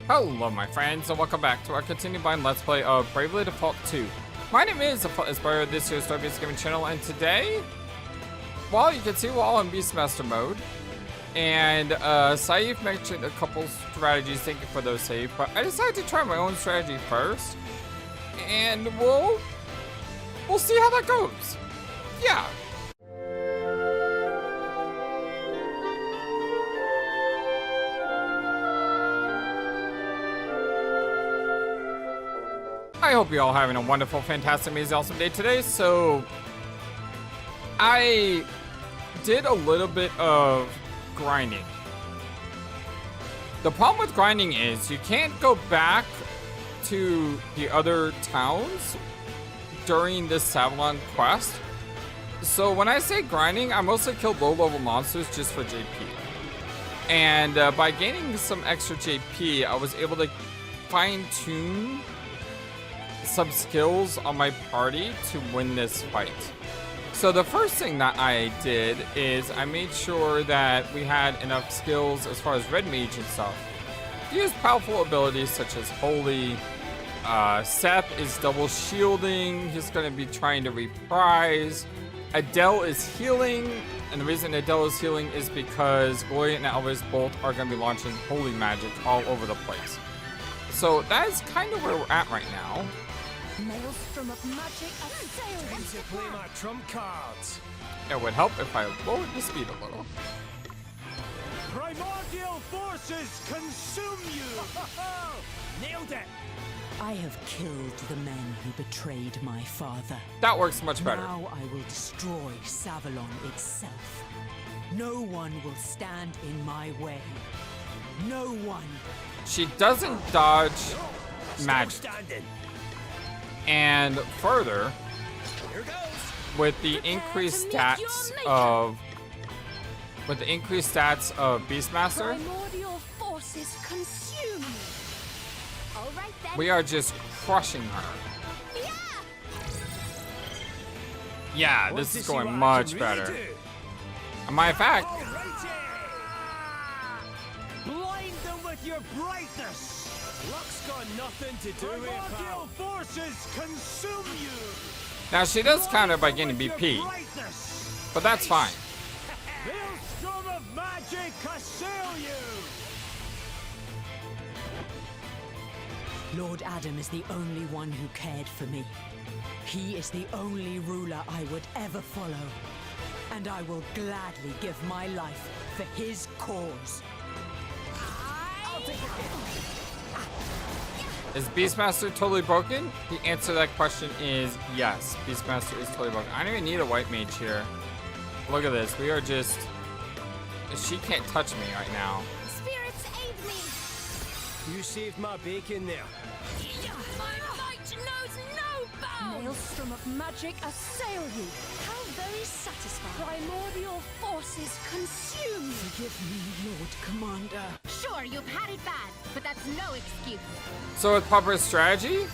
Hello my friends, and welcome back to our continued blind Let's Play of Bravely Default 2. My name is FlightlessBird, this is your Story-Based Gaming channel, and today, well, you can see we're all in Beastmaster mode. And, Saif mentioned a couple strategies, thank you for those, Saif, but I decided to try my own strategy first. And we'll see how that goes. Yeah. I hope you're all having a wonderful, fantastic, amazing, awesome day today. So, I did a little bit of grinding. The problem with grinding is you can't go back to the other towns during this Savalon quest. So when I say grinding, I mostly killed low-level monsters just for JP. And by gaining some extra JP, I was able to fine-tune some skills on my party to win this fight. So the first thing that I did is I made sure that we had enough skills as far as red mage and stuff to use powerful abilities such as holy. Seth is double shielding, he's going to be trying to reprise. Adele is healing, and the reason Adele is healing is because Gloria and Elvis both are going to be launching holy magic all over the place. So that is kind of where we're at right now. Maelstrom of magic assail. Time to play my trump cards. It would help if I lowered the speed a little. Primordial forces consume you. Nailed it. I have killed the men who betrayed my father. That works much better. Now I will destroy Savalon itself. No one will stand in my way. No one. She doesn't dodge magic. Standing. And further, Here goes. with the increased stats of Beastmaster, Primordial forces consume me. All right then. we are just crushing her. Yeah, this is going much better. As a matter of fact, Blind them with your brightness. Luck's got nothing to do with it, pal. Forces consume you. now she does counter by getting BP, but that's fine. Maelstrom of magic assail you. Lord Adam is the only one who cared for me. He is the only ruler I would ever follow. And I will gladly give my life for his cause. I'll take it. Is Beastmaster totally broken? The answer to that question is yes. Beastmaster is totally broken. I don't even need a white mage here. Look at this. We are just... She can't touch me right now. Spirits aid me! You saved my bacon there. My might knows no bounds! Maelstrom of magic assail you. How very satisfying. Primordial forces consume you. Forgive me, Lord Commander. Sure, you've had it bad, but that's no excuse. So with proper strategy,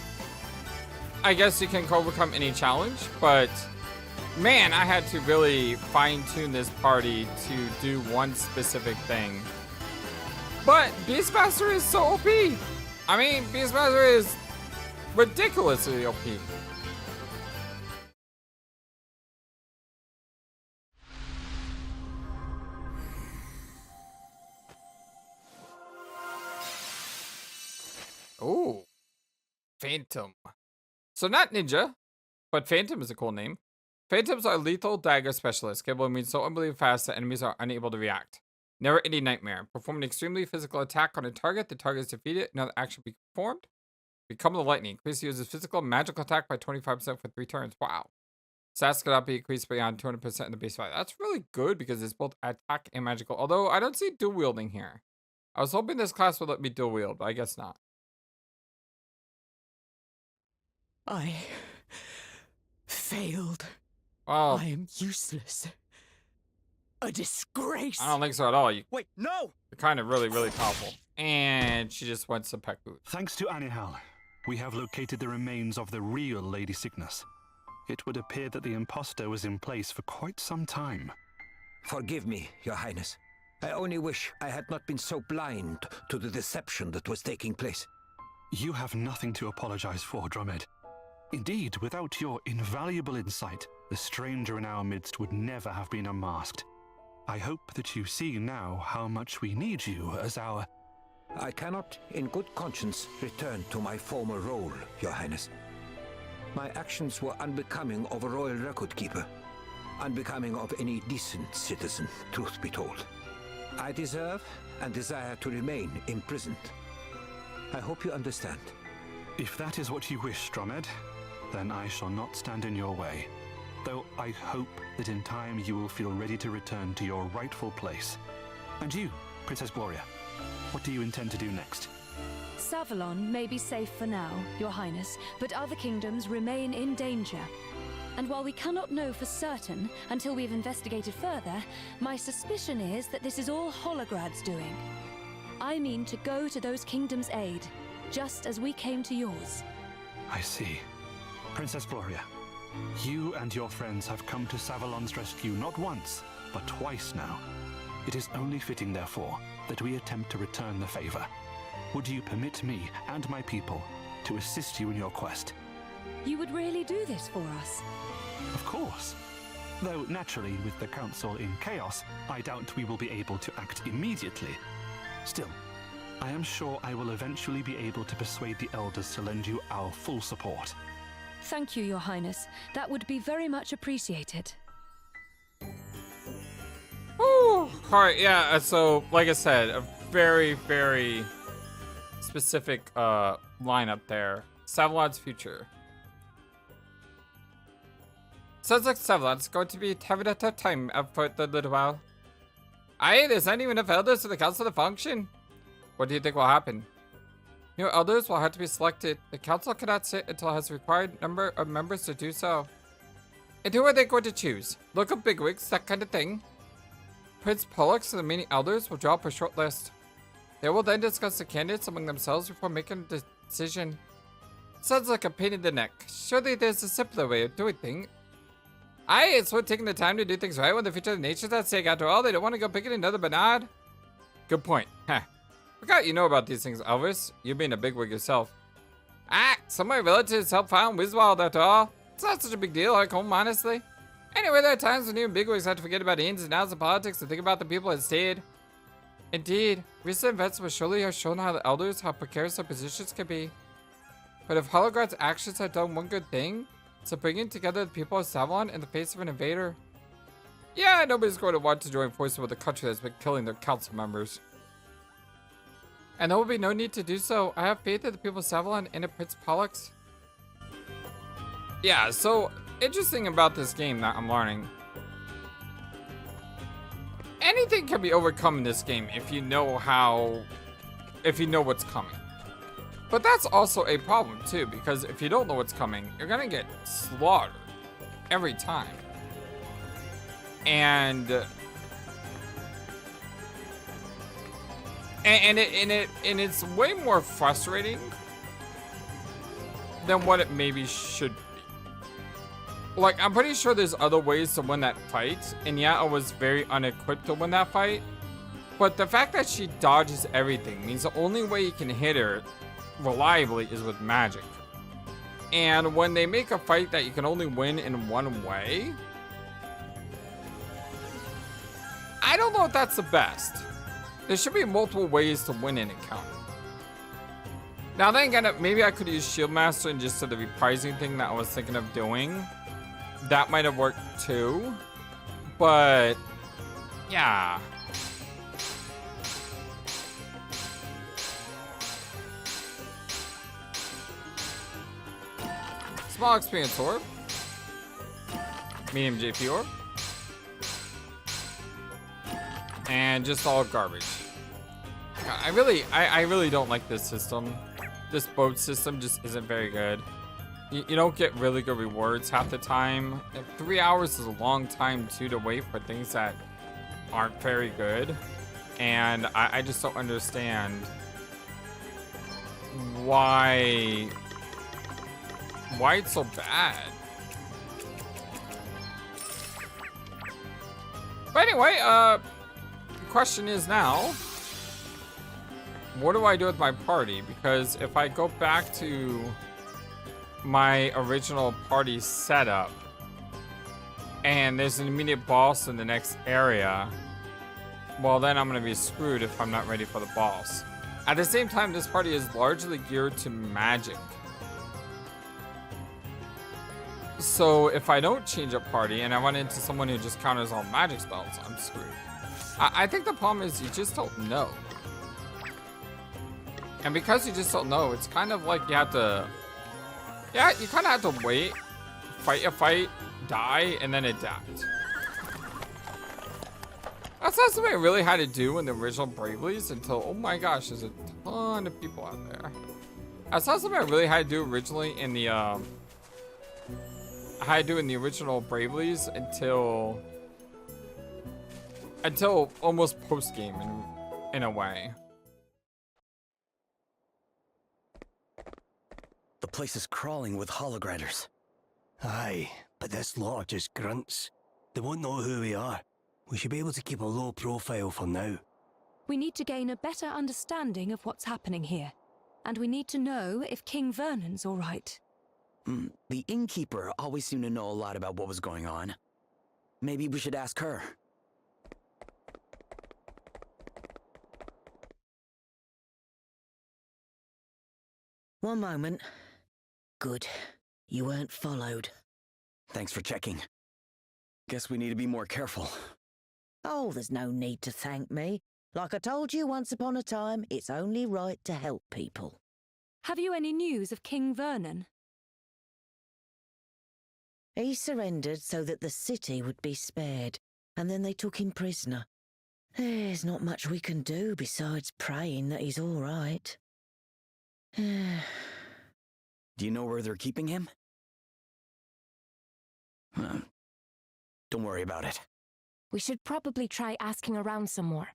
I guess you can overcome any challenge, but man, I had to really fine-tune this party to do one specific thing. But Beastmaster is so OP. I mean, Beastmaster is ridiculously OP. Ooh, Phantom. So not ninja, but Phantom is a cool name. Phantoms are lethal dagger specialists, capable of moving so unbelievably fast that enemies are unable to react. Never-ending nightmare. Perform an extremely physical attack on a target. The target is defeated. Another action be performed. Become the lightning. Increase the user's physical and magical attack by 25% for 3 turns. Wow. Stats cannot be increased beyond 200% in the base fight. That's really good because it's both attack and magical. Although I don't see dual wielding here. I was hoping this class would let me dual wield, but I guess not. I failed. Well, I am useless. A disgrace. I don't think so at all. You're Wait, no. kind of really, really powerful. And she just went some pet food. Thanks to Anihal, we have located the remains of the real Lady Sickness. It would appear that the imposter was in place for quite some time. Forgive me, Your Highness. I only wish I had not been so blind to the deception that was taking place. You have nothing to apologize for, Drummond. Indeed, without your invaluable insight, the stranger in our midst would never have been unmasked. I hope that you see now how much we need you as our... I cannot, in good conscience, return to my former role, Your Highness. My actions were unbecoming of a royal record keeper, unbecoming of any decent citizen, truth be told. I deserve and desire to remain imprisoned. I hope you understand. If that is what you wish, Drummond, then I shall not stand in your way. Though I hope that in time you will feel ready to return to your rightful place. And you, Princess Gloria, what do you intend to do next? Savalon may be safe for now, Your Highness, but other kingdoms remain in danger. And while we cannot know for certain until we've investigated further, my suspicion is that this is all Holograd's doing. I mean to go to those kingdoms' aid, just as we came to yours. I see. Princess Gloria, you and your friends have come to Savalon's rescue not once, but twice now. It is only fitting, therefore, that we attempt to return the favor. Would you permit me and my people to assist you in your quest? You would really do this for us? Of course. Though naturally, with the Council in chaos, I doubt we will be able to act immediately. Still, I am sure I will eventually be able to persuade the Elders to lend you our full support. Thank you, Your Highness. That would be very much appreciated. Alright, yeah, so, like I said, a very, very specific lineup there. Savalon's future. Sounds like Savalon's going to be having a tough time for a little while. Aye, there's not even enough elders for the council to function. What do you think will happen? New elders will have to be selected. The council cannot sit until it has the required number of members to do so. And who are they going to choose? Local bigwigs, that kind of thing. Prince Pollux and the many elders will draw up a short list. They will then discuss the candidates among themselves before making a decision. Sounds like a pain in the neck. Surely there's a simpler way of doing things. Aye, it's worth taking the time to do things right when the future of the nation's at stake. After all, they don't want to go picking another banana. Good point. Huh. Forgot you know about these things, Elvis. You being a bigwig yourself. Ah, some of my relatives helped found Wiswald after all. It's not such a big deal, like home, honestly. Anyway, there are times when even bigwigs have to forget about ins and outs of politics and think about the people instead. Indeed, recent events will surely have shown how the elders, how precarious their positions can be. But if Holograd's actions have done one good thing, it's bringing together the people of Savalon in the face of an invader. Yeah, nobody's going to want to join forces with a country that's been killing their council members. And there will be no need to do so. I have faith in the people of Savalon and in Prince Pollux. Yeah, so interesting about this game that I'm learning. Anything can be overcome in this game if you know what's coming. But that's also a problem too, because if you don't know what's coming, you're gonna get slaughtered every time. And it's way more frustrating than what it maybe should be. Like, I'm pretty sure there's other ways to win that fight, and yeah, I was very unequipped to win that fight. But the fact that she dodges everything means the only way you can hit her reliably is with magic. And when they make a fight that you can only win in one way, I don't know if that's the best. There should be multiple ways to win an encounter. Now then again, maybe I could use Shield Master and just do the reprising thing that I was thinking of doing. That might have worked too. But yeah. Small experience orb. Medium JP orb. And just all garbage. I really don't like this system. This boat system just isn't very good. You don't get really good rewards half the time. And 3 hours is a long time too to wait for things that aren't very good. And I just don't understand why it's so bad. But anyway, question is now, what do I do with my party? Because if I go back to my original party setup, and there's an immediate boss in the next area, well, then I'm gonna be screwed if I'm not ready for the boss. At the same time, this party is largely geared to magic. So if I don't change up party and I run into someone who just counters all magic spells, I'm screwed. I think the problem is you just don't know. And because you just don't know, it's kind of like you have to... Yeah, you kind of have to wait, fight a fight, die, and then adapt. That's not something I really had to do in the original Bravely's until... Oh my gosh, there's a ton of people out there. That's not something I really had to do originally in the... I had to do in the original Bravely's until almost post game in a way. The place is crawling with holograders. Aye, but this lot are just grunts. They won't know who we are. We should be able to keep a low profile for now. We need to gain a better understanding of what's happening here. And we need to know if King Vernon's all right. The innkeeper always seemed to know a lot about what was going on. Maybe we should ask her. One moment. Good. You weren't followed. Thanks for checking. Guess we need to be more careful. Oh, there's no need to thank me. Like I told you once upon a time, it's only right to help people. Have you any news of King Vernon? He surrendered so that the city would be spared, and then they took him prisoner. There's not much we can do besides praying that he's all right. Do you know where they're keeping him? Don't worry about it. We should probably try asking around some more.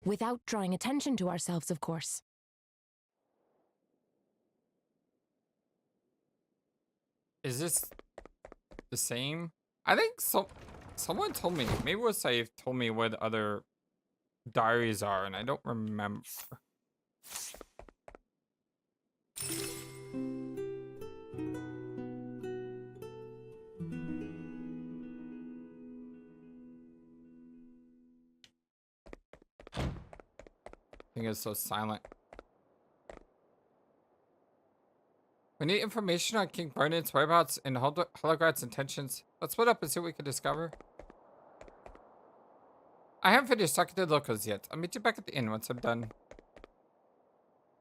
Without drawing attention to ourselves, of course. Is this the same? I think someone told me, maybe it was Saif told me where the other diaries are, and I don't remember. I think it's so silent. We need information on King Vernon's whereabouts and Holograd's intentions. Let's split up and see what we can discover. I haven't finished talking to the locals yet. I'll meet you back at the inn once I'm done.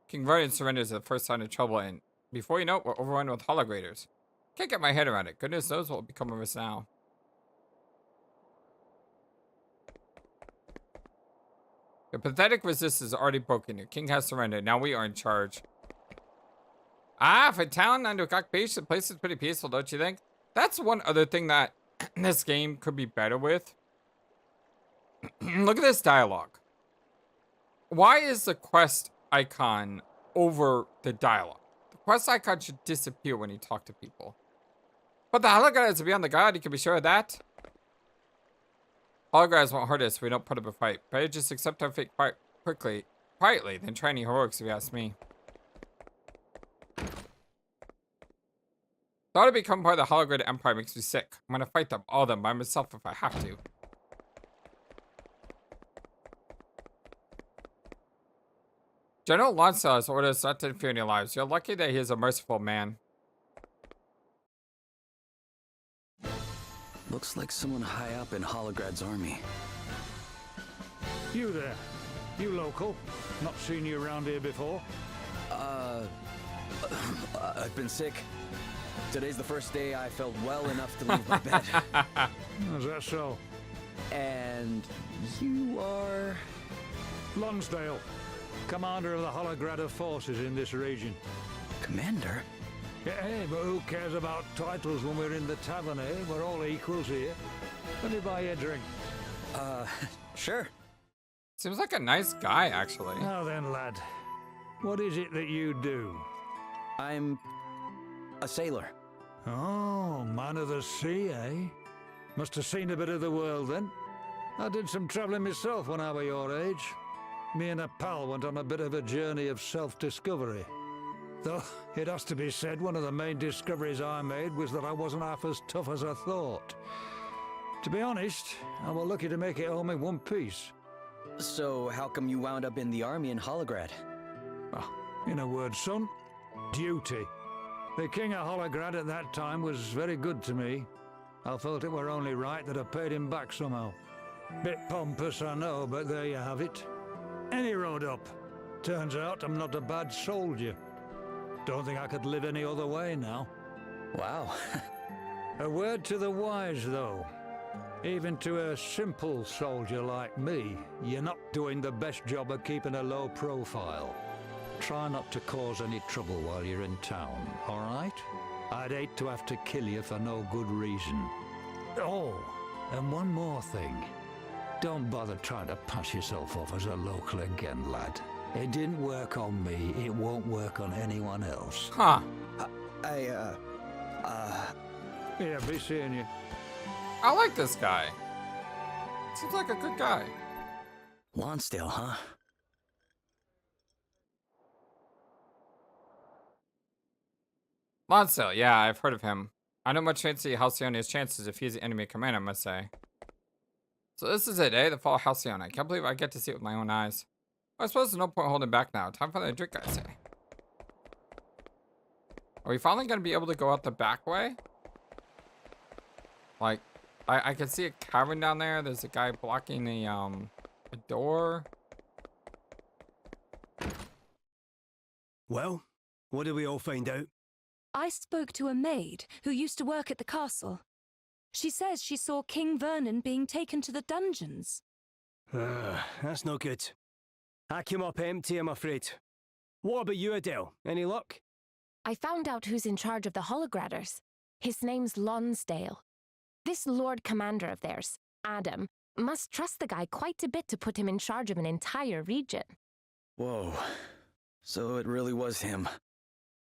King Vernon surrenders at the first sign of trouble, and before you know it, we're overrun with holograders. Can't get my head around it. Goodness knows what will become of us now. The pathetic resistance is already broken. Your king has surrendered. Now we are in charge. Ah, for town under occupation, the place is pretty peaceful, don't you think? That's one other thing that this game could be better with. Look at this dialogue. Why is the quest icon over the dialogue? The quest icon should disappear when you talk to people. But the holograd is beyond the god, you can be sure of that. Holograds won't hurt us if we don't put up a fight. Better just accept our fate quietly, than try any heroics if you ask me. Thought to become part of the Holograd Empire makes me sick. I'm gonna fight them, all of them, by myself if I have to. General Lonsdale has ordered us not to interfere in your lives. You're lucky that he is a merciful man. Looks like someone high up in Holograd's army. You there. You local? Not seen you around here before? I've been sick. Today's the first day I felt well enough to leave my bed. Is that so? And you are... Lonsdale, commander of the Holograd forces in this region. Commander? Yeah, but who cares about titles when we're in the tavern, eh? We're all equals here. Let me buy you a drink. Sure. Seems like a nice guy, actually. Now then, lad. What is it that you do? I'm... a sailor. Oh, man of the sea, eh? Must have seen a bit of the world, then. I did some travelling myself when I was your age. Me and a pal went on a bit of a journey of self-discovery. Though, it has to be said, one of the main discoveries I made was that I wasn't half as tough as I thought. To be honest, I was lucky to make it home in one piece. So, how come you wound up in the army in Holograd? Oh, in a word, son, duty. The King of Holograd at that time was very good to me. I felt it were only right that I paid him back somehow. Bit pompous, I know, but there you have it. Any road up. Turns out I'm not a bad soldier. Don't think I could live any other way now. Wow. A word to the wise, though. Even to a simple soldier like me, you're not doing the best job of keeping a low profile. Try not to cause any trouble while you're in town, all right? I'd hate to have to kill you for no good reason. Oh, and one more thing. Don't bother trying to pass yourself off as a local again, lad. It didn't work on me, it won't work on anyone else. Huh. Yeah, be seeing you. I like this guy. Seems like a good guy. Lonsdale, huh? Lonsdale, yeah, I've heard of him. I know much fancy Halcyonia's chances if he's the enemy commander, I must say. So this is it, eh? The fall of Halcyonia. I can't believe I get to see it with my own eyes. Well, I suppose there's no point holding back now. Time for the drink, I say. Are we finally going to be able to go out the back way? Like, I can see a cavern down there. There's a guy blocking a door. Well, what did we all find out? I spoke to a maid who used to work at the castle. She says she saw King Vernon being taken to the dungeons. That's no good. I came up empty, I'm afraid. What about you, Adele? Any luck? I found out who's in charge of the Holograders. His name's Lonsdale. This Lord Commander of theirs, Adam, must trust the guy quite a bit to put him in charge of an entire region. Whoa. So it really was him.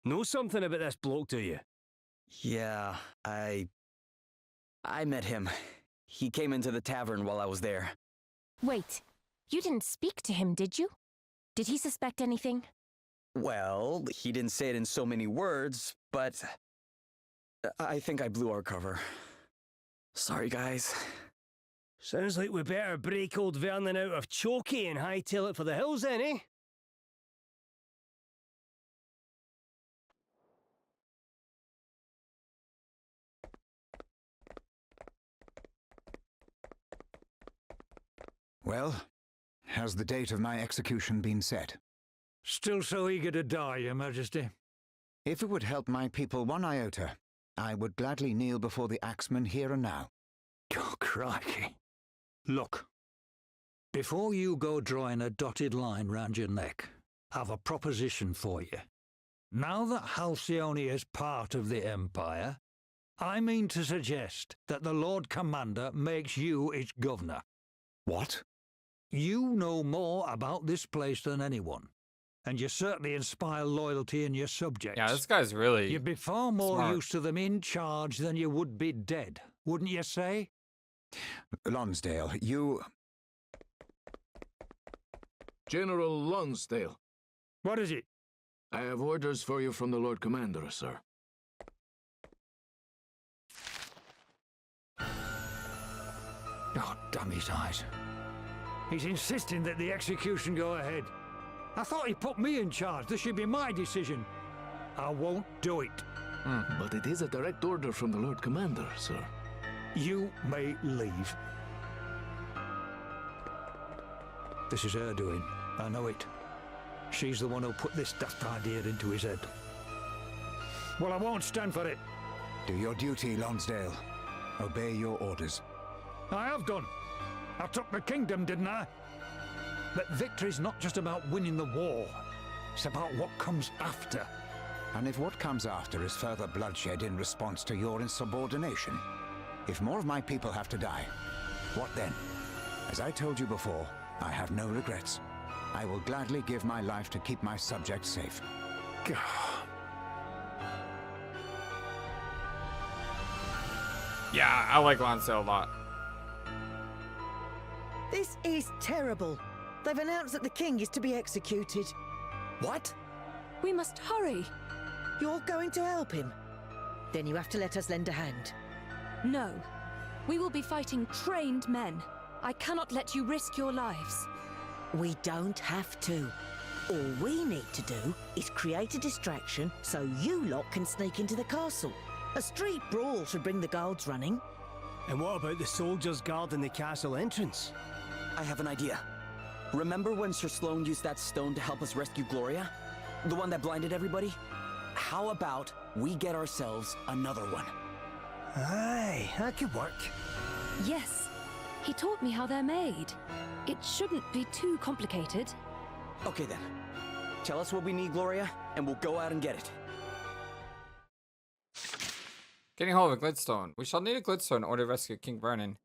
Know something about this bloke, do you? Yeah, I met him. He came into the tavern while I was there. Wait, you didn't speak to him, did you? Did he suspect anything? Well, he didn't say it in so many words, but I think I blew our cover. Sorry, guys. Sounds like we better break old Vernon out of Chokey and hightail it for the hills then, eh? Well, has the date of my execution been set? Still so eager to die, Your Majesty. If it would help my people one iota, I would gladly kneel before the axeman here and now. Oh, crikey. Look, before you go drawing a dotted line round your neck, I've a proposition for you. Now that Halcyonia is part of the Empire, I mean to suggest that the Lord Commander makes you its governor. What? You know more about this place than anyone, and you certainly inspire loyalty in your subjects. Yeah, this guy's really You'd be far more smart. used to them in charge than you would be dead, wouldn't you say? Lonsdale, you... General Lonsdale. What is it? I have orders for you from the Lord Commander, sir. Oh, damn his eyes. He's insisting that the execution go ahead. I thought he put me in charge. This should be my decision. I won't do it. But it is a direct order from the Lord Commander, sir. You may leave. This is her doing. I know it. She's the one who put this daft idea into his head. Well, I won't stand for it. Do your duty, Lonsdale. Obey your orders. I have done. I took the kingdom, didn't I? But victory's not just about winning the war. It's about what comes after. And if what comes after is further bloodshed in response to your insubordination, if more of my people have to die, what then? As I told you before, I have no regrets. I will gladly give my life to keep my subjects safe. Yeah, I like Lonsdale a lot. This is terrible. They've announced that the king is to be executed. What? We must hurry. You're going to help him? Then you have to let us lend a hand. No. We will be fighting trained men. I cannot let you risk your lives. We don't have to. All we need to do is create a distraction so you lot can sneak into the castle. A street brawl should bring the guards running. And what about the soldiers guarding the castle entrance? I have an idea. Remember when Sir Sloan used that stone to help us rescue Gloria? The one that blinded everybody? How about we get ourselves another one? Aye, that could work. Yes. He taught me how they're made. It shouldn't be too complicated. Okay then. Tell us what we need, Gloria, and we'll go out and get it. Getting hold of a glitstone. We shall need a glitstone in order to rescue King Vernon.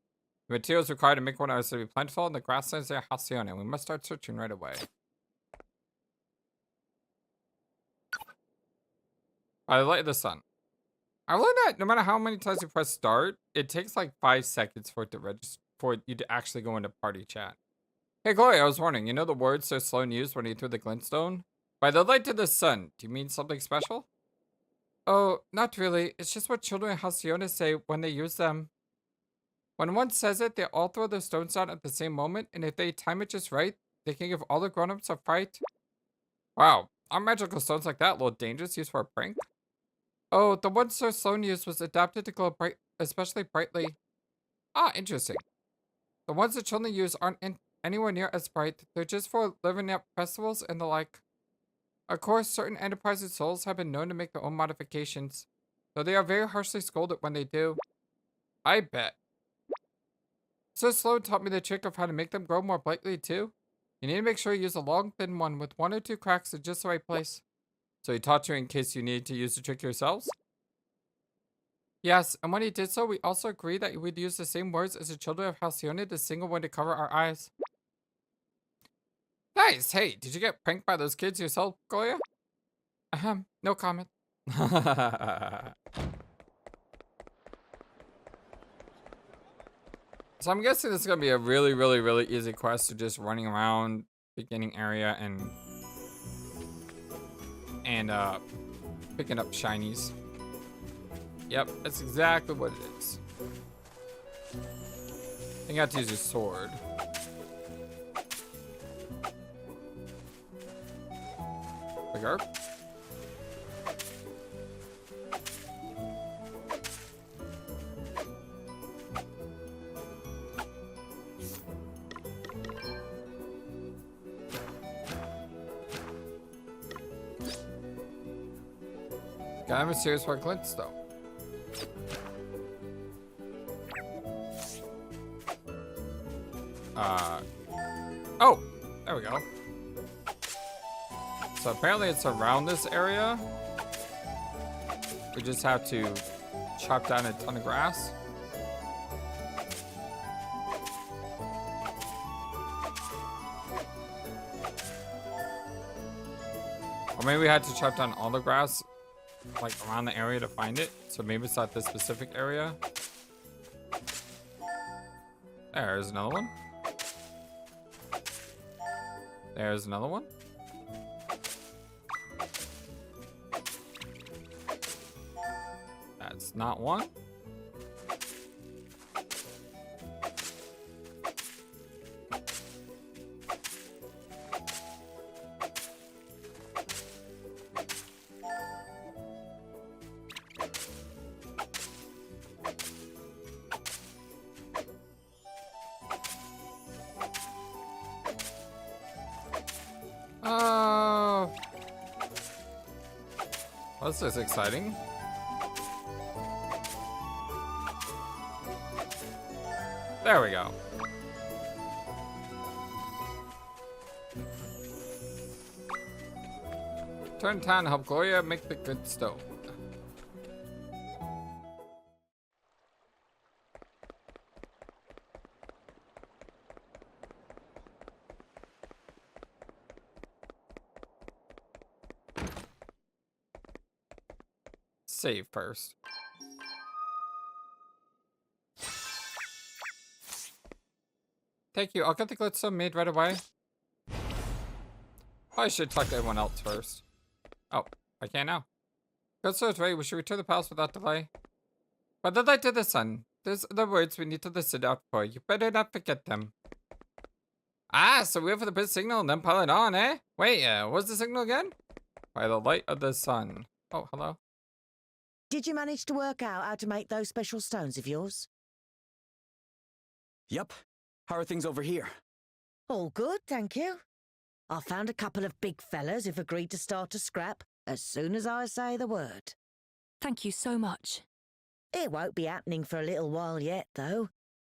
The materials required to make one are to be plentiful in the grasslands near Halcyonia. We must start searching right away. By the light of the sun. I learned that no matter how many times you press start, it takes like 5 seconds for it to register, for you to actually go into party chat. Hey Gloria, I was wondering, you know the words Sir Sloan used when he threw the glintstone? By the light of the sun, do you mean something special? Oh, not really. It's just what children in Halcyonia say when they use them. When one says it, they all throw their stones down at the same moment, and if they time it just right, they can give all the grown-ups a fright. Wow, are magical stones like that a little dangerous used for a prank? Oh, the one Sir Sloan used was adapted to glow bright, especially brightly. Ah, interesting. The ones that children use aren't anywhere near as bright. They're just for living at festivals and the like. Of course, certain enterprising souls have been known to make their own modifications, though they are very harshly scolded when they do. I bet. Sir Sloan taught me the trick of how to make them grow more brightly too. You need to make sure you use a long, thin one with 1 or 2 cracks in just the right place. So he taught you in case you need to use the trick yourselves? Yes, and when he did so, we also agreed that we'd use the same words as the children of Halcyonia to single one to cover our eyes. Nice! Hey, did you get pranked by those kids yourself, Gloria? Ahem, no comment. So I'm guessing this is going to be a really easy quest to just running around beginning area and picking up shinies. Yep, that's exactly what it is. I think I have to use your sword. Bigger. Got him a serious for glintstone. Oh, there we go. So apparently it's around this area. We just have to chop down a ton of grass. Or maybe we had to chop down all the grass like around the area to find it. So maybe it's not this specific area. There's another one. There's another one. That's not one. Well, this is exciting. There we go. Turn town to help Gloria make the good stone. Save first. Thank you. I'll get the glitstone made right away. Probably should talk to everyone else first. Oh, I can't now. Glitstone is ready. We should return to the palace without delay. By the light of the sun, those are the words we need to listen out for. You better not forget them. Ah, so we wait for the big signal and then pile it on, eh? Wait, what's the signal again? By the light of the sun. Oh, hello. Did you manage to work out how to make those special stones of yours? Yep. How are things over here? All good, thank you. I found a couple of big fellas who've agreed to start a scrap as soon as I say the word. Thank you so much. It won't be happening for a little while yet, though.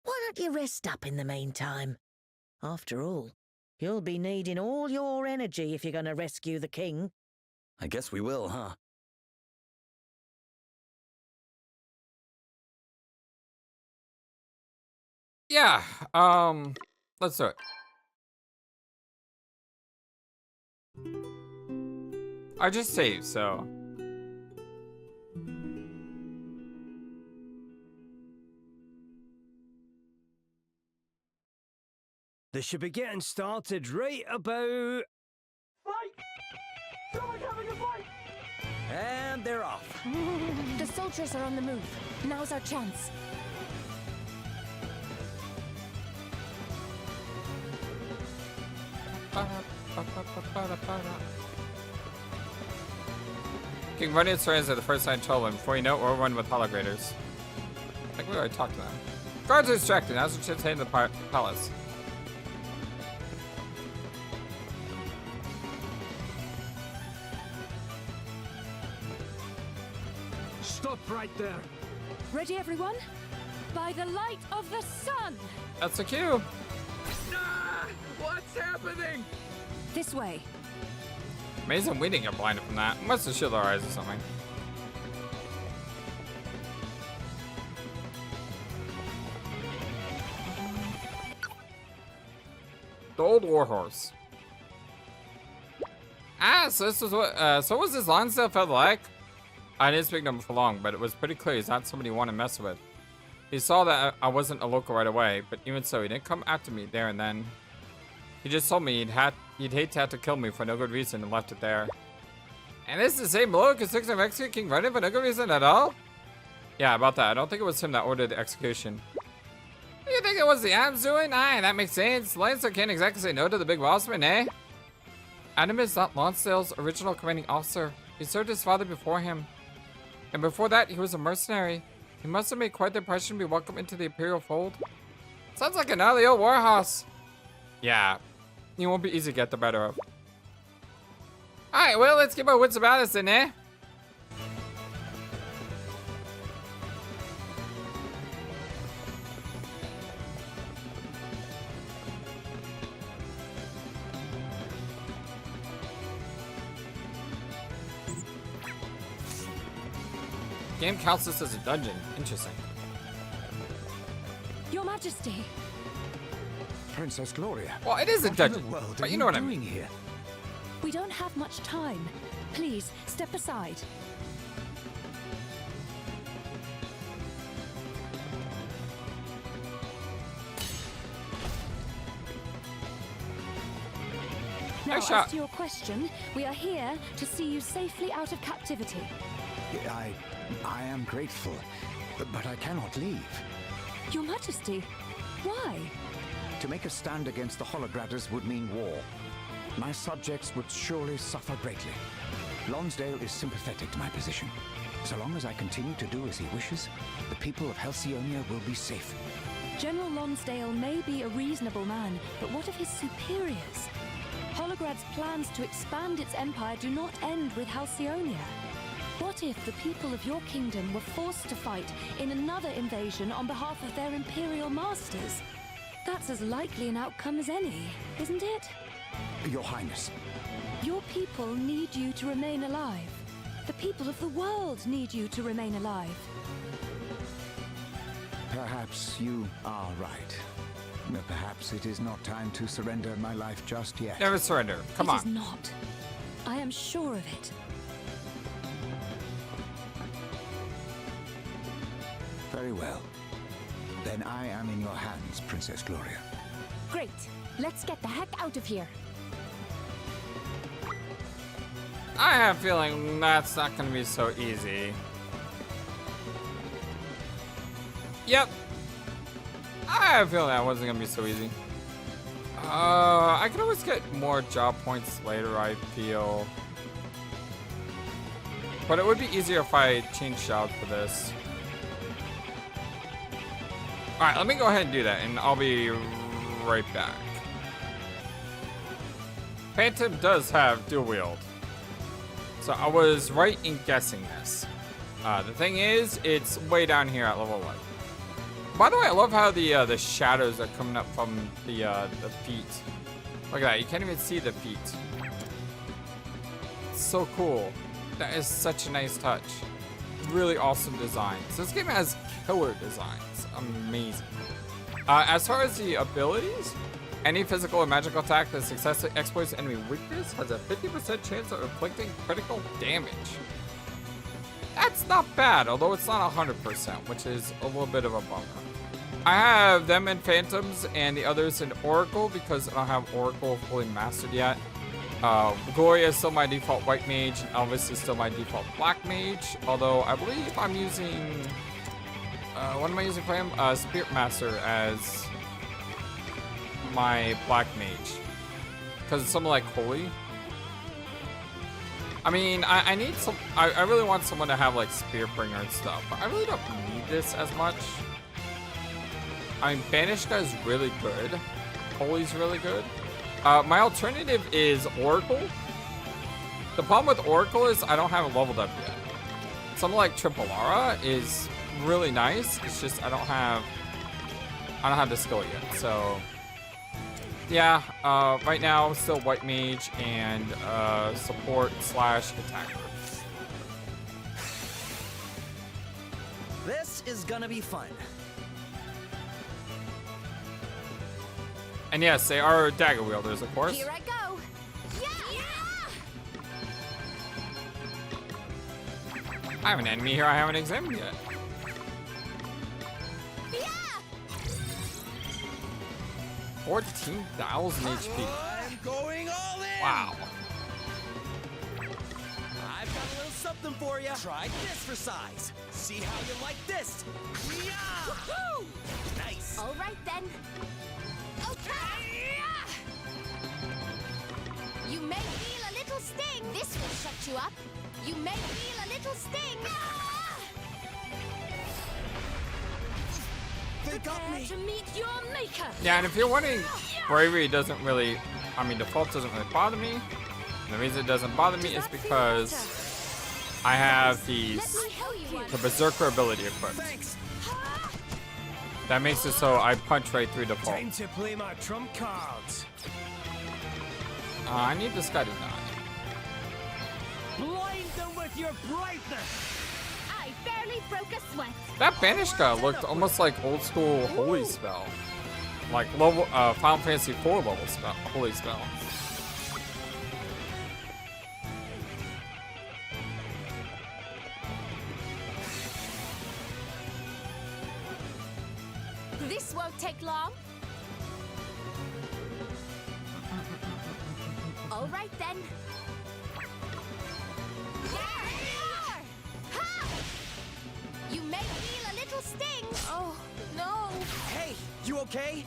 Why don't you rest up in the meantime? After all, you'll be needing all your energy if you're going to rescue the king. I guess we will, huh? Yeah, let's do it. I just saved, so. They should be getting started right about... Fight! Someone's having a fight! And they're off. The soldiers are on the move. Now's our chance. King Running surrenders at the first sign told him. Before you know it, we'll run with holograders. I think we already talked to them. Guards are distracted. Now's the chance to head to the palace. Stop right there. Ready, everyone? By the light of the sun! That's the cue. Ah, what's happening? This way. Amazing we didn't get blinded from that. Must have shielded our eyes or something. The old warhorse. Ah, so this was what, so was this Lonsdale felt like? I didn't speak to him for long, but it was pretty clear he's not somebody you want to mess with. He saw that I wasn't a local right away, but even so, he didn't come after me there and then. He just told me he'd hate to have to kill me for no good reason and left it there. And this is the same blow because of execute King Running for no good reason at all? Yeah, about that. I don't think it was him that ordered the execution. You think it was the Adams doing? Aye, that makes sense. Lancer can't exactly say no to the big bossman, eh? Adam is not Lonsdale's original commanding officer. He served his father before him. And before that, he was a mercenary. He must have made quite the impression to be welcomed into the Imperial fold. Sounds like an early old warhorse. Yeah, he won't be easy to get the better of. Alright, well, let's keep our wits about us then, eh? Game counts this as a dungeon. Interesting. Your Majesty. Princess Gloria. Well, it is a dungeon, but you know what I mean. Here? We don't have much time. Please, step aside. Now, Nice shot. as to your question, we are here to see you safely out of captivity. I am grateful, but I cannot leave. Your Majesty, why? To make a stand against the Holograders would mean war. My subjects would surely suffer greatly. Lonsdale is sympathetic to my position. So long as I continue to do as he wishes, the people of Halcyonia will be safe. General Lonsdale may be a reasonable man, but what of his superiors? Holograd's plans to expand its empire do not end with Halcyonia. What if the people of your kingdom were forced to fight in another invasion on behalf of their imperial masters? That's as likely an outcome as any, isn't it? Your Highness. Your people need you to remain alive. The people of the world need you to remain alive. Perhaps you are right. Perhaps it is not time to surrender my life just yet. Never surrender. Come on. It is not. I am sure of it. Very well. Then I am in your hands, Princess Gloria. Great. Let's get the heck out of here. I have a feeling that's not gonna be so easy. Yep. I have a feeling that wasn't gonna be so easy. I can always get more job points later, I feel. But it would be easier if I changed jobs for this. Alright, let me go ahead and do that, and I'll be right back. Phantom does have dual wield. So I was right in guessing this. The thing is, it's way down here at level 1. By the way, I love how the shadows are coming up from the feet. Look at that, you can't even see the feet. It's so cool. That is such a nice touch. Really awesome designs. This game has killer designs. Amazing. As far as the abilities, any physical or magical attack that successfully exploits enemy weakness has a 50% chance of inflicting critical damage. That's not bad, although it's not 100%, which is a little bit of a bummer. I have them in Phantoms and the others in Oracle because I don't have Oracle fully mastered yet. Gloria is still my default white mage, and Elvis is still my default black mage, although I believe I'm using... what am I using for him? Spirit Master as my black mage. Because it's something like Holy. I mean, I need some... I really want someone to have like Spearbringer and stuff, but I really don't need this as much. I mean, Banishka is really good. Holy's really good. My alternative is Oracle. The problem with Oracle is I don't have it leveled up yet. Something like Tripolara is really nice. It's just I don't have the skill yet. So yeah, right now still white mage and support / attacker. This is gonna be fun. And yes, they are dagger wielders, of course. Here I go. Yeah! I have an enemy here I haven't examined yet. Yeah! 14,000 HP. I'm going all in. Wow. I've got a little something for you. Try this for size. See how you like this. Yeah! Woohoo! Nice. All right then. Okay. You may feel a little sting. This will shut you up. You may feel a little sting. They got me. To meet your maker. Yeah, and if you're wondering, bravery doesn't really, I mean, default doesn't really bother me. And the reason it doesn't bother me is because I have the Berserker ability equipped. Thanks. That makes it so I punch right through default. Time to play my trump cards. I need this guy to die. Blind them with your brightness. I barely broke a sweat. That Banishka looked almost like old school holy spell. Like level Final Fantasy IV level spell, holy spell. This won't take long. All right then. There you are! Ha! You may feel a little sting. Oh, no. Hey, you okay?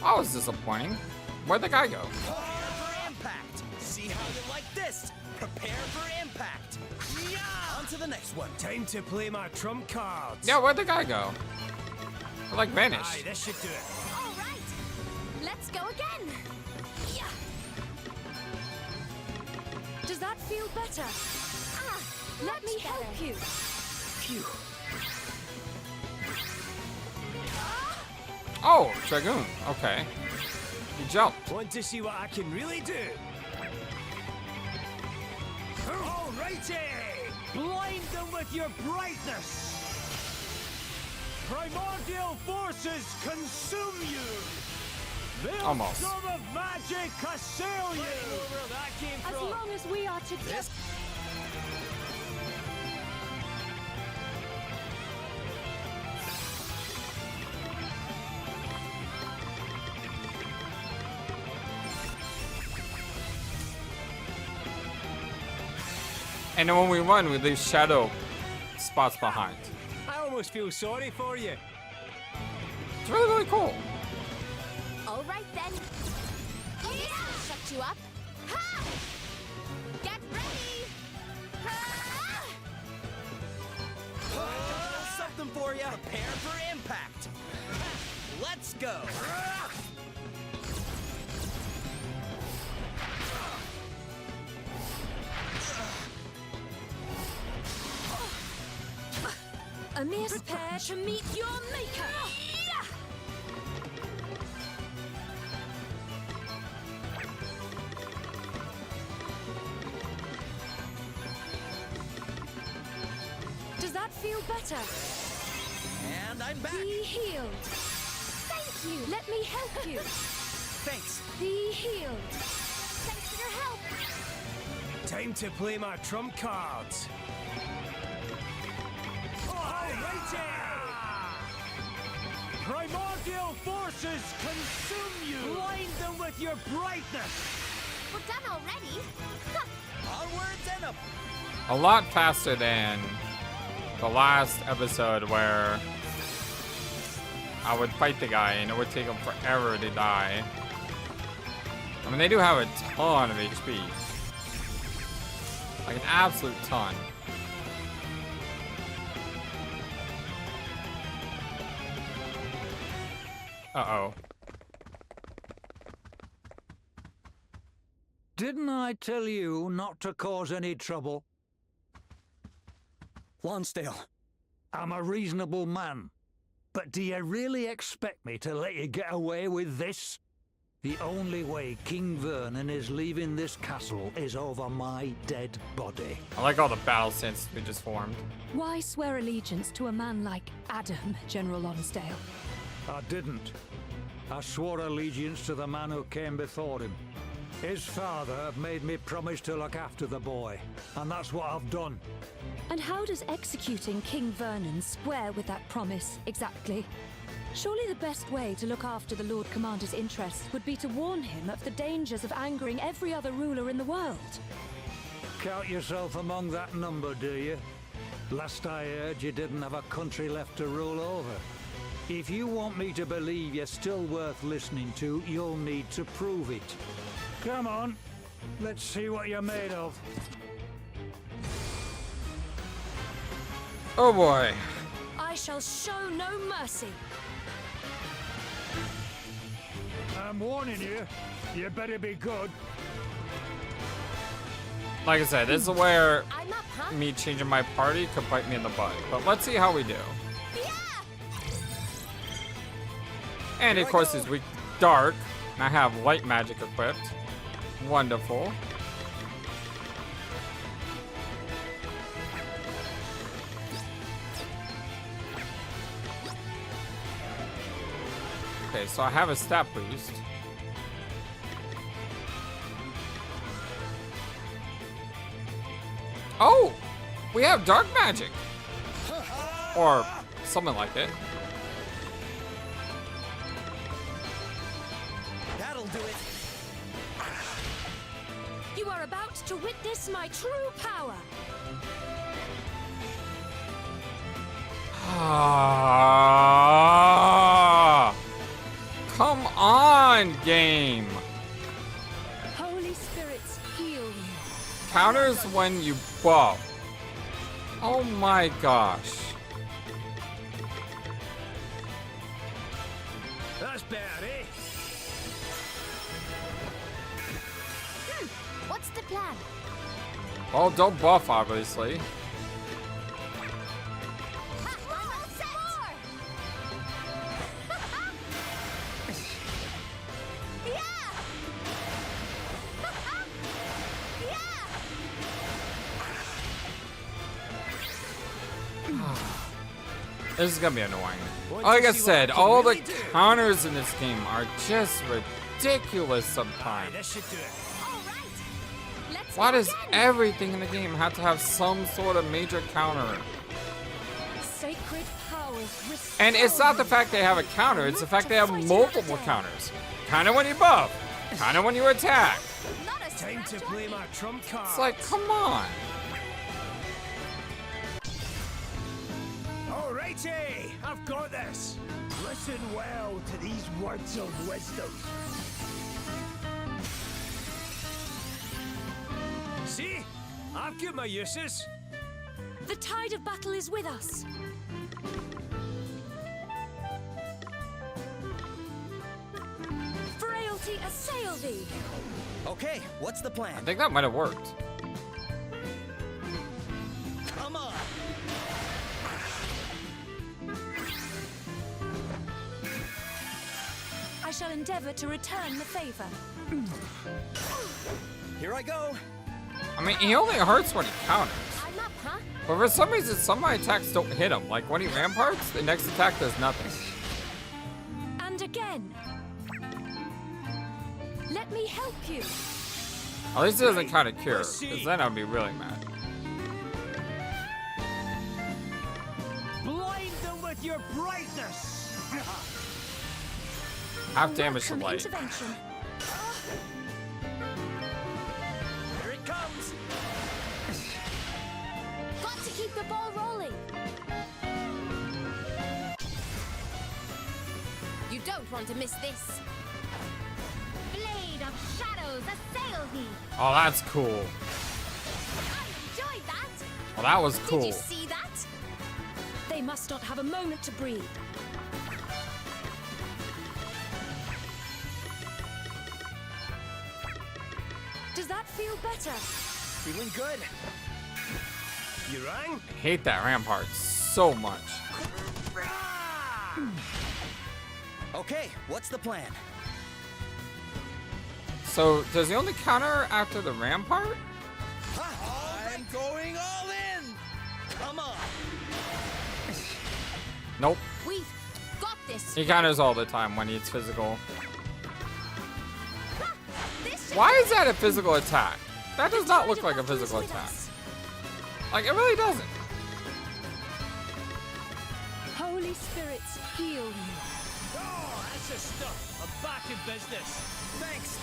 That was disappointing. Where'd the guy go? Prepare for impact. See how you like this. Prepare for impact. Yeah! On to the next one. Time to play my trump cards. Yeah, where'd the guy go? I like vanished. Aye, this should do it. All right. Let's go again. Yeah. Does that feel better? Ah, Let me help you. Phew. Oh, Dragoon. Okay. He jumped. Want to see what I can really do? Alrighty! Blind them with your brightness! Primordial forces consume you! They'll Almost. storm of magic assail you! Where that came As from. long as we are together. And then when we run, we leave shadow spots behind. I almost feel sorry for you. It's really, really cool. All right then. This will shut you up. Ha! Get ready. Ha! Something for you. Prepare for impact. Let's go. A mere spare to meet your maker. Does that feel better? And I'm back. Be healed. Thank you. Let me help you. Thanks. Be healed. Thanks for your help. Time to play my trump cards. Primordial forces consume you! Blind them with your brightness! We're done already. Onwards and up. A lot faster than the last episode where I would fight the guy and it would take him forever to die. I mean, they do have a ton of HP. Like an absolute ton. Uh-oh. Didn't I tell you not to cause any trouble? Lonsdale. I'm a reasonable man. But do you really expect me to let you get away with this? The only way King Vernon is leaving this castle is over my dead body. I like all the battle sense we just formed. Why swear allegiance to a man like Adam, General Lonsdale? I didn't. I swore allegiance to the man who came before him. His father made me promise to look after the boy, and that's what I've done. And how does executing King Vernon square with that promise, exactly? Surely the best way to look after the Lord Commander's interests would be to warn him of the dangers of angering every other ruler in the world. Count yourself among that number, do you? Last I heard, you didn't have a country left to rule over. If you want me to believe you're still worth listening to, you'll need to prove it. Come on, let's see what you're made of. Oh boy. I shall show no mercy. I'm warning you, you better be good. Like I said, this is where I'm up, huh? me changing my party could bite me in the butt. But let's see how we do. Yeah! And of course, it's weak dark. And I have light magic equipped. Wonderful. Okay, so I have a stat boost. Oh! We have dark magic! Or something like it. That'll do it. You are about to witness my true power. Come on, game! Holy spirits, heal you. Counters when you buff. Oh my gosh. That's bad, eh? What's the plan? Well, don't buff, obviously. Ha, I'm all set. Yeah! This is gonna be annoying. Like I said, all the counters in this game are just ridiculous sometimes. This should do it. All right. Let's Why go does again. everything in the game have to have some sort of major counter? Sacred powers restore And it's not the you. fact they have a counter, it's the fact they have multiple counters. Counter when you buff, counter when you attack. Not a Time to scratch on play me. my trump card. It's like, come on. Righty! I've got this! Listen well to these words of wisdom. See? I've got my uses. The tide of battle is with us. Frailty assail thee. Okay, what's the I plan? think that might have worked. Come on! I shall endeavor to return the favor. Here I go! I mean, he only hurts when he counters. I'm up, huh? But for some reason, some of my attacks don't hit him. Like when he ramparts, the next attack does nothing. And again. Let me help you. At least it doesn't count a cure, because then I'd be really mad. Blind them with your brightness! Half damage to Welcome light. intervention. Here it comes! Got to keep the ball rolling. You don't want to miss this. Blade of shadows assail thee. Oh, that's cool. I enjoyed that. Well, that was Did cool. you see that? They must not have a moment to breathe. Does that feel better? Feeling good. You rang? I hate that rampart so much. Okay, what's the plan? So, does he only counter after the rampart? I'm going all in! Come on! Nope. We've got this. He counters all the time when he's physical. This Why is that a physical attack? That does not look like a physical attack. Like, it really doesn't. Holy spirits, heal you. Oh, that's the stuff. I'm back in business. Thanks!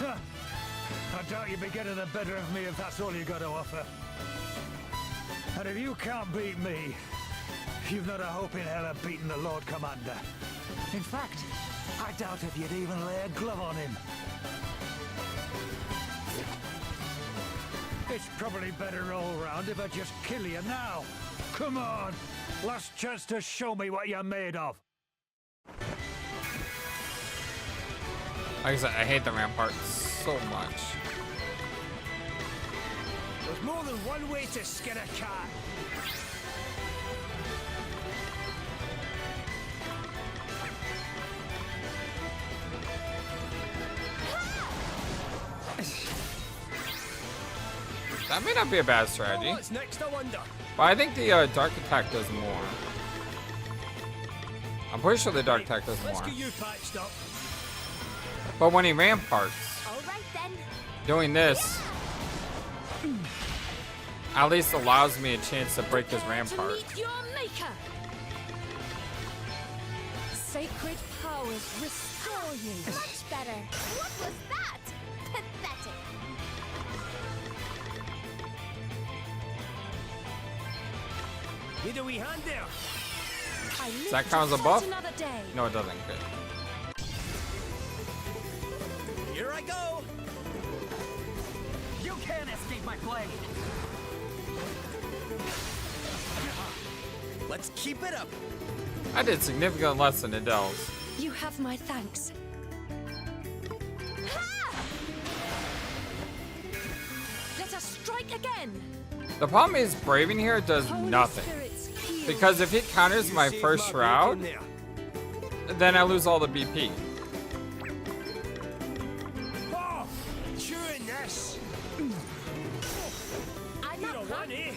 I doubt you'd be getting the better of me if that's all you got to offer. And if you can't beat me, you've not a hope in hell of beating the Lord Commander. In fact, I doubt if you'd even lay a glove on him. It's probably better all round if I just kill you now. Come on, last chance to show me what you're made of. Like I said, I hate the rampart so much. There's more than one way to skin a cat. That may not be a bad strategy. What's next, I wonder? But I think the dark attack does more. I'm pretty sure the dark attack does Let's more. get you patched up. But when he ramparts, All right then. doing this at least allows me a chance to break his To rampart. meet your maker. Sacred powers restore you. Much better. What was that? Pathetic. Need a wee hand there. I live that to count as a fight buff? Another day. No, it doesn't. Good. Here I go! You can't escape my blade! Let's keep it up! I did significantly less than Adele's. You have my thanks. Let us strike again. The problem is Braving here does Holy nothing. spirits, heal. Because if it counters my saved first my shroud, bacon there. then I lose all the BP. Oh, chewing this. I'm You up, don't huh? want it.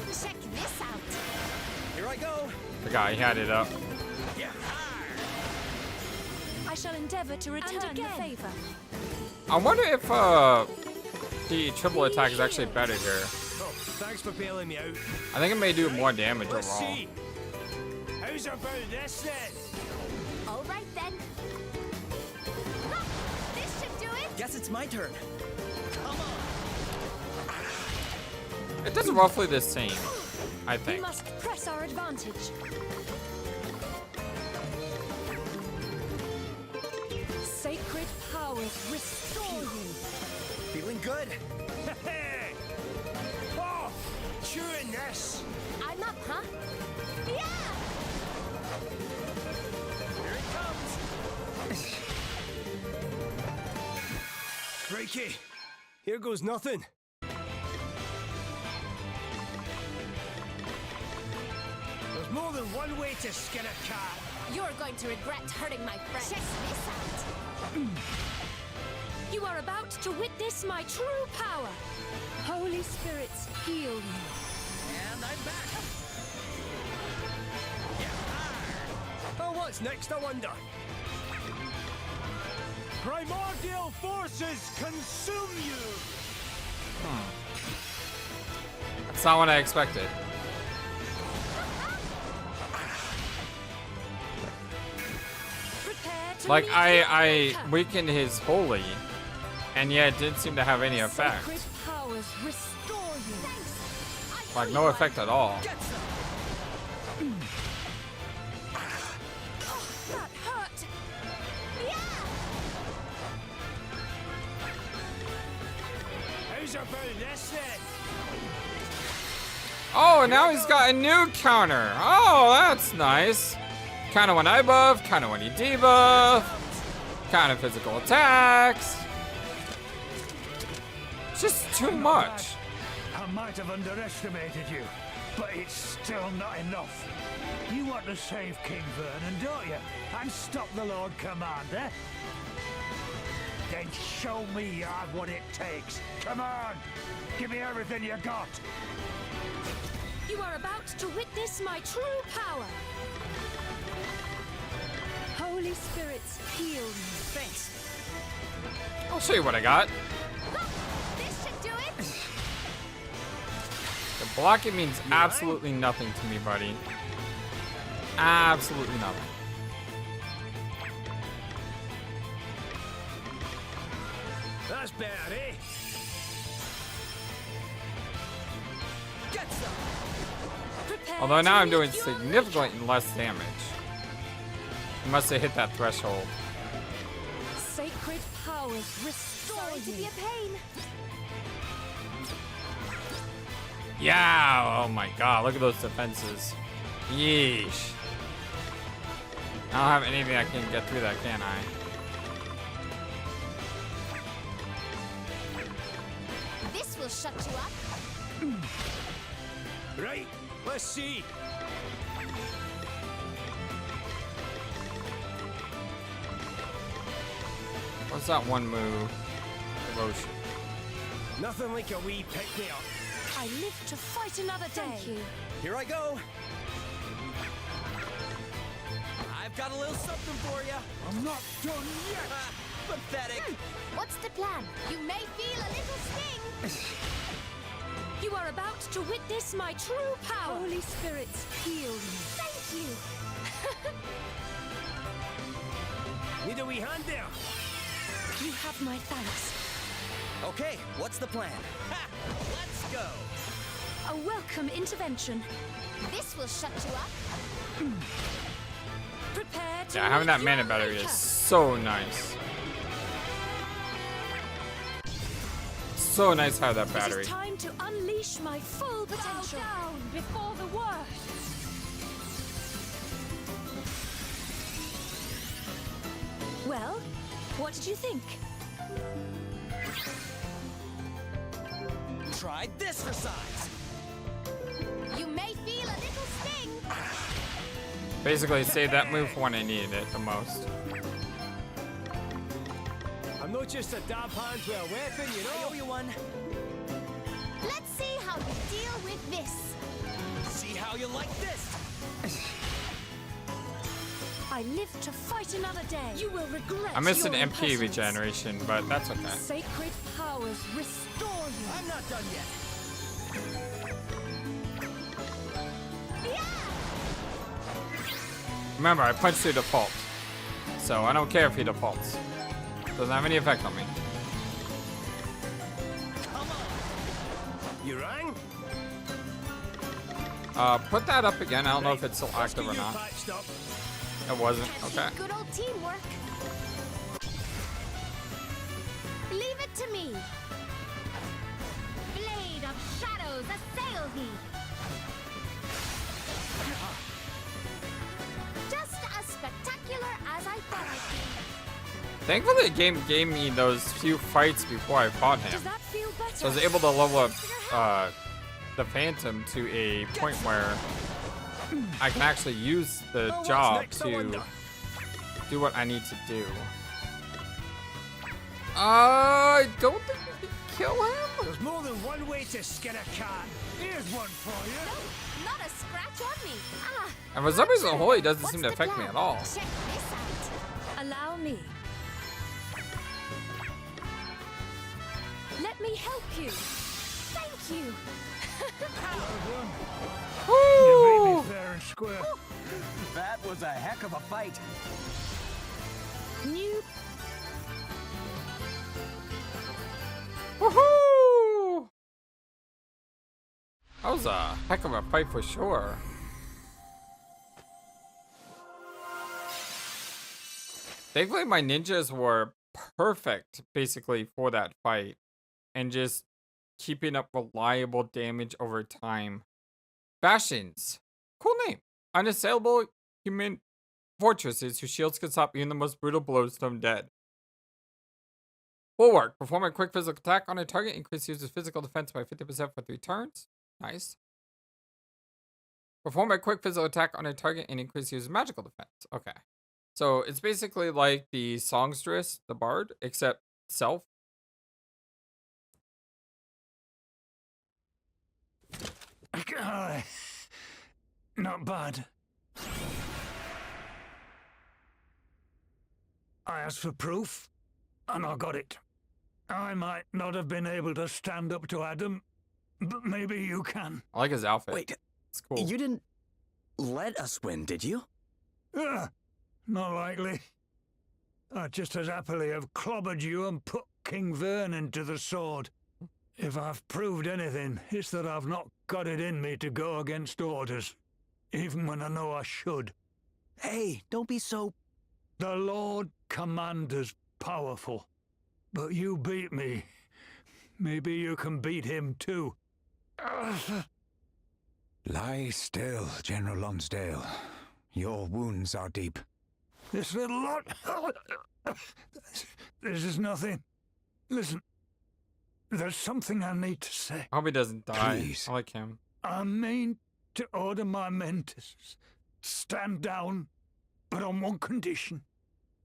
Check this out. Here I go! Forgot he had it up. Yeah. I shall endeavor to return the favor. I wonder if the triple attack is actually better here. Oh, thanks for bailing me out. I think it may do more damage Let's overall. see. How's about this then? All right then. Ha! This should do it. Guess it's my turn. Come on! It does roughly the same, I We think. must press our advantage. Sacred powers restore you. Feeling good? Hey! Oh! Chewing this! I'm up, huh? Yeah! Here it comes! Crikey! Here goes nothing. There's more than one way to skin a cat. You're going to regret hurting my friends. Check this out. You are about to witness my true power. Holy spirits, heal you. And I'm back. Oh, what's next, I wonder? Primordial forces consume you! That's not what I expected. Prepare to Like, meet I the weakened his holy, and yet it didn't seem to have any effect. Sacred powers restore you. Like, no effect at all. That hurt. How's about this then? Oh, now he's got a new counter. Oh, that's nice. Counter when I buff, counter when you debuff, counter physical attacks. It's just too much. I might have underestimated you, but it's still not enough. You want to save King Vernon, don't you? And stop the Lord Commander? Then show me you have what it takes. Come on! Give me everything you got! You are about to witness my true power. Holy spirits, heal me. Thanks. I'll show you what I got. This should do it. The blocking means absolutely nothing to me, buddy. Absolutely nothing. That's better, eh? Get some. Prepare Although now to I'm doing meet your significantly less damage. You must have hit that threshold. Sacred powers restore Sorry to be you. a pain. Yeah, oh my god, look at those defenses. Yeesh. I don't have anything that can get through that, can I? This will shut you up. Right, let's see. What's that one move? Devotion. Nothing like a wee pick-me-up. I live to fight another day. Thank you. Here I go. I've got a little something for you. I'm not done yet! Pathetic. What's the plan? You may feel a little sting. You are about to witness my true power. Holy spirits, heal me. Thank you. Need a wee hand there? You have my thanks. Okay, what's the plan? Ha! Let's go. A welcome intervention. This will shut you up. Prepare to Yeah, having that meet mana your battery maker. is so nice. So nice to have that battery. It is time to unleash my full potential. Bow down before the worst. Well, what did you think? Try this for size. You may feel a little sting. Basically, save that move for when I needed it the most. I'm not just a dab hand with a weapon, you I owe know? you one. Let's see how you deal with this. See how you like this. I live to fight another day. You will regret I missed an your MP impertinence. regeneration, but that's okay. Sacred powers restore you. I'm not done yet. Remember, I punched through default. So I don't care if he defaults. Doesn't have any effect on me. Come on. You rang? Put that up again. I don't know if it's still active or not. It wasn't. Okay. Good old teamwork. Leave it to me. Blade of shadows, assail thee. Just as spectacular as I thought it'd be. Thankfully, the game gave me those few fights before I fought him. Does that feel better? So I was able to level up the Phantom to a point where I can actually use the job to do what I need to do. I don't think we can kill him. There's more than one way to skin a cat. Here's one for you. No, not a scratch on me. And for some reason, the holy doesn't seem to affect me at all. Check this out. Allow me. Let me help you. Thank you. You made me fair and square. That was a heck of a fight. New. Woohoo! That was a heck of a fight for sure. Thankfully, my ninjas were perfect, basically, for that fight. And just keeping up reliable damage over time. Bastions. Cool name. Unassailable human fortresses whose shields can stop even the most brutal blows to them dead. Bulwark. Perform a quick physical attack on a target. Increase user's physical defense by 50% for 3 turns. Nice. Perform a quick physical attack on a target and increase user's magical defense. Okay. So it's basically like the songstress, the bard, except self. Not bad. I asked for proof, and I got it. I might not have been able to stand up to Adam, but maybe you can. I like his outfit. Wait, it's cool. You didn't let us win, did you? Not likely. I'd just as happily have clobbered you and put King Vernon to the sword. If I've proved anything, it's that I've not got it in me to go against orders, even when I know I should. Hey, don't be so... The Lord Commander's powerful, but you beat me. Maybe you can beat him too. Lie still, General Lonsdale. Your wounds are deep. This little lot... This is nothing. Listen, there's something I need to say. I hope he doesn't die. Please. I like him. I mean to order my men to stand down, but on one condition.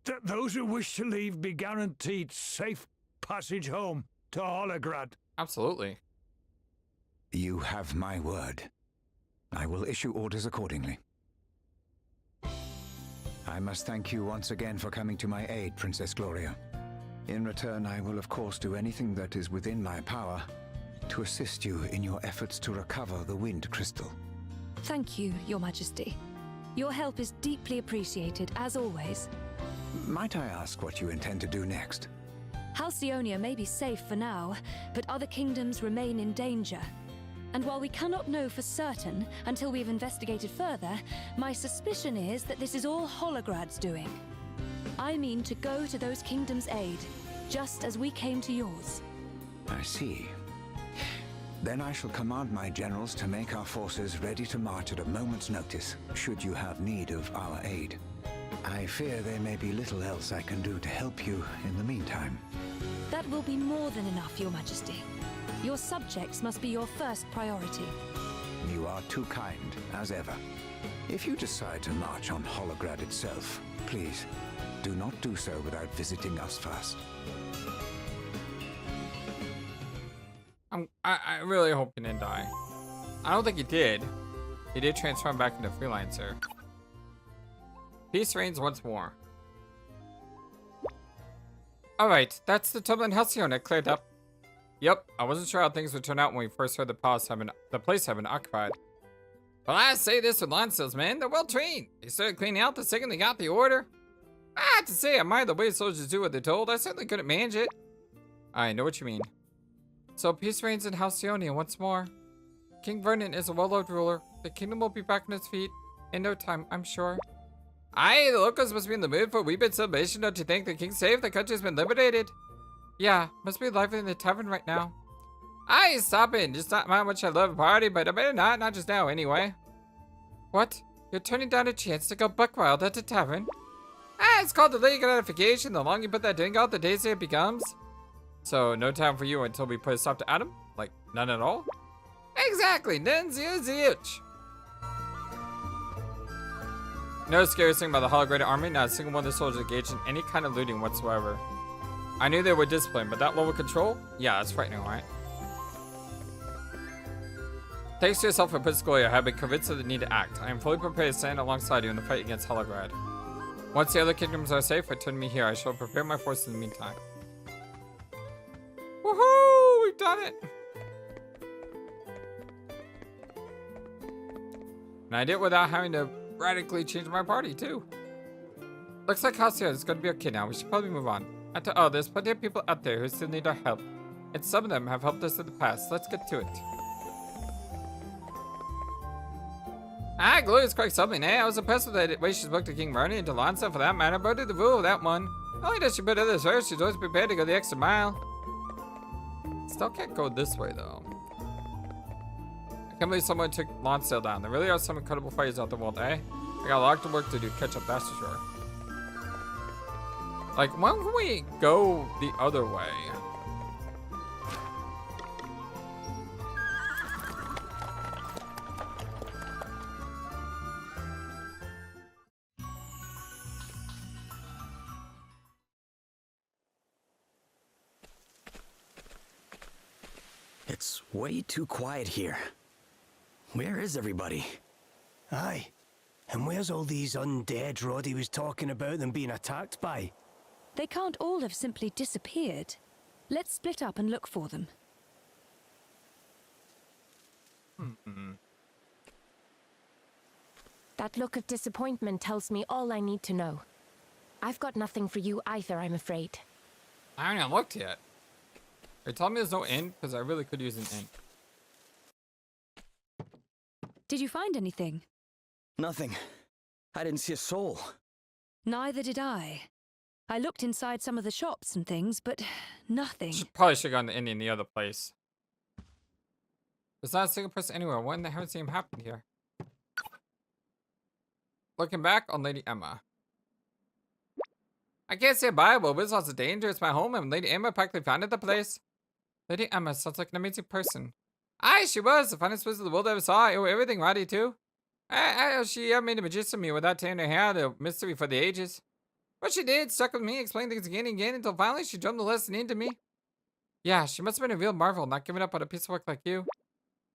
That those who wish to leave be guaranteed safe passage home to Holograd. Absolutely. You have my word. I will issue orders accordingly. I must thank you once again for coming to my aid, Princess Gloria. In return, I will of course do anything that is within my power to assist you in your efforts to recover the Wind Crystal. Thank you, Your Majesty. Your help is deeply appreciated, as always. Might I ask what you intend to do next? Halcyonia may be safe for now, but other kingdoms remain in danger. And while we cannot know for certain until we've investigated further, my suspicion is that this is all Holograd's doing. I mean to go to those kingdoms' aid, just as we came to yours. I see. Then I shall command my generals to make our forces ready to march at a moment's notice, should you have need of our aid. I fear there may be little else I can do to help you in the meantime. That will be more than enough, Your Majesty. Your subjects must be your first priority. You are too kind, as ever. If you decide to march on Holograd itself, please, do not do so without visiting us first. I really hope he didn't die. I don't think he did. He did transform back into Freelancer. Peace reigns once more. Alright, that's the Tumbling Halcyonia cleared up. Yep, I wasn't sure how things would turn out when we first heard the place had been occupied. Well, I say this with Lonsdale's men, they're well trained. They started cleaning out the second they got the order. I have to say, I admire the way soldiers do what they're told. I certainly couldn't manage it. I know what you mean. So peace reigns in Halcyonia once more. King Vernon is a well-loved ruler. The kingdom will be back on its feet in no time, I'm sure. Aye, the locals must be in the mood for a wee bit of celebration, don't you think? The king's safe, the country's been liberated. Yeah, must be lively in the tavern right now. Aye, stop it. Just not how much I love a party, but I better not just now anyway. What? You're turning down a chance to go buck wild at the tavern? Ah, it's called delayed gratification. The longer you put that doing out, the daisier it becomes. So, no time for you until we put a stop to Adam? Like, none at all? Exactly, none, zero, zilch. No scariest thing about the Holograded army, not a single one of the soldiers engaged in any kind of looting whatsoever. I knew they were disciplined, but that level of control? Yeah, it's frightening, right? Thanks to yourself and Prince Gloria, I have been convinced of the need to act. I am fully prepared to stand alongside you in the fight against Holograd. Once the other kingdoms are safe, return me here. I shall prepare my forces in the meantime. Woohoo! We've done it! And I did it without having to radically change my party, too. Looks like Halcyonia is going to be okay now. We should probably move on. After all, there's plenty of people out there who still need our help. And some of them have helped us in the past. Let's get to it. Ah, Gloria's quite something, eh? I was impressed with the way she spoke to King Vernon and to Lonsdale for that matter, but I did the rule of that one. Not only does she put others first, she's always prepared to go the extra mile. Still can't go this way, though. I can't believe someone took Lonsdale down. There really are some incredible fighters out the world, eh? I got a lot of work to do to catch up, that's for sure. Like, why don't we go the other way? It's way too quiet here. Where is everybody? Aye. And where's all these undead Roddy was talking about them being attacked by? They can't all have simply disappeared. Let's split up and look for them. That look of disappointment tells me all I need to know. I've got nothing for you either, I'm afraid. I haven't even looked yet. Are you telling me there's no inn? Because I really could use an inn. Did you find anything? Nothing. I didn't see a soul. Neither did I. I looked inside some of the shops and things, but nothing. Probably should have gone to inn in the other place. There's not a single person anywhere. What in the hell seemed happened here? Looking back on Lady Emma. I can't say bye, but Wiswald's a danger. It's my home, and Lady Emma practically founded the place. Lady Emma sounds like an amazing person. Aye, she was. The finest wizard the world ever saw. I owe everything Roddy, too. She made a magician of me without tearing her hair. The mystery for the ages. What she did, stuck with me, explained things again and again, until finally she drummed the lesson into me. Yeah, she must have been a real marvel, not giving up on a piece of work like you.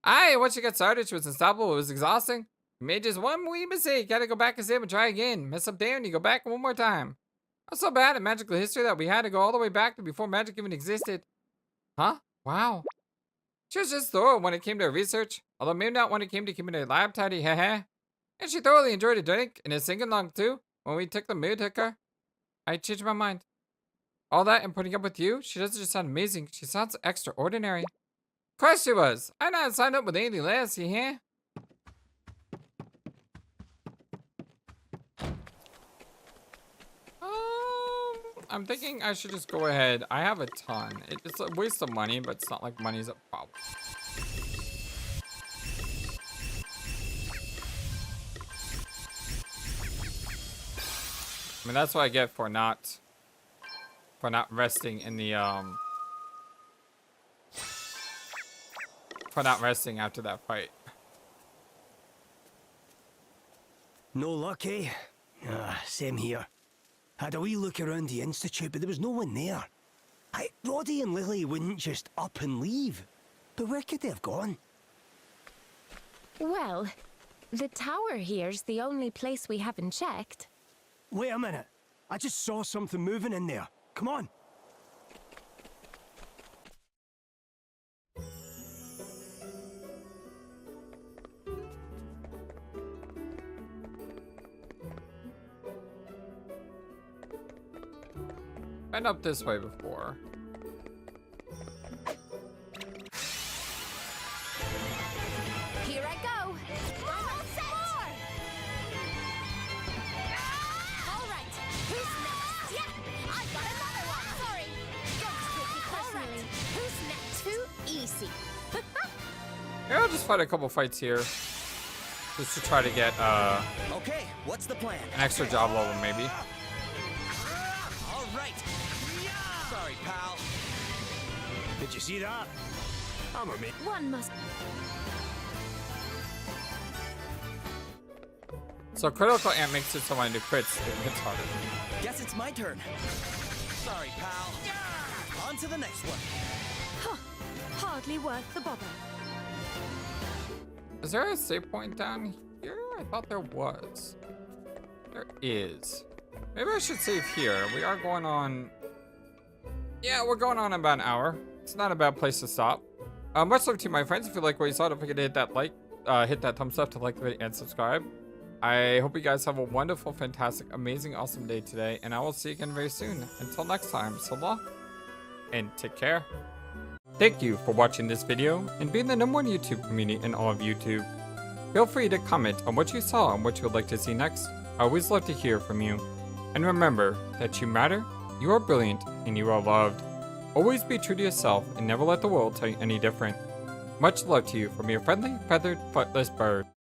Aye, once she got started, she was unstoppable. It was exhausting. You made just one wee mistake. Gotta go back and save and try again. Mess up there and you go back one more time. I'm so bad at magical history that we had to go all the way back to before magic even existed. Huh? Wow. She was just thorough when it came to her research, although maybe not when it came to keeping her lab tidy, heh. And she thoroughly enjoyed a drink and a singing along too, when we took the mood hooker. I changed my mind. All that and putting up with you, she doesn't just sound amazing, she sounds extraordinary. Of course she was. I not signed up with anything less, you hear? I'm thinking I should just go ahead. I have a ton. It's a waste of money, but it's not like money's a problem. I mean, that's what I get for not resting in the for not resting after that fight. No luck, eh? Same here. Had a wee look around the Institute, but there was no one there. Roddy and Lily wouldn't just up and leave. But where could they have gone? Well, the tower here's the only place we haven't checked. Wait a minute. I just saw something moving in there. Come on. Been up this way before. easy. Yeah, I'll just fight a couple fights here. Just to try to get Okay, what's the plan? an extra job level, maybe. All right. Sorry, pal. Did you see that? Hammer me. One must. So critical amp makes it so when I do crits, it hits harder. Guess it's my turn. Sorry, pal. On to the next one. Huh. Hardly worth the bother. Is there a save point down here? I thought there was. There is. Maybe I should save here. We are going on... Yeah, we're going on about an hour. It's not a bad place to stop. Much love to you, my friends. If you like what you saw, don't forget to hit that like, hit that thumbs up to like the video and subscribe. I hope you guys have a wonderful, fantastic, amazing, awesome day today, and I will see you again very soon. Until next time, so long, and take care. Thank you for watching this video and being the #1 YouTube community in all of YouTube. Feel free to comment on what you saw and what you would like to see next. I always love to hear from you. And remember that you matter, you are brilliant, and you are loved. Always be true to yourself and never let the world tell you any different. Much love to you from your friendly, feathered, flightless bird.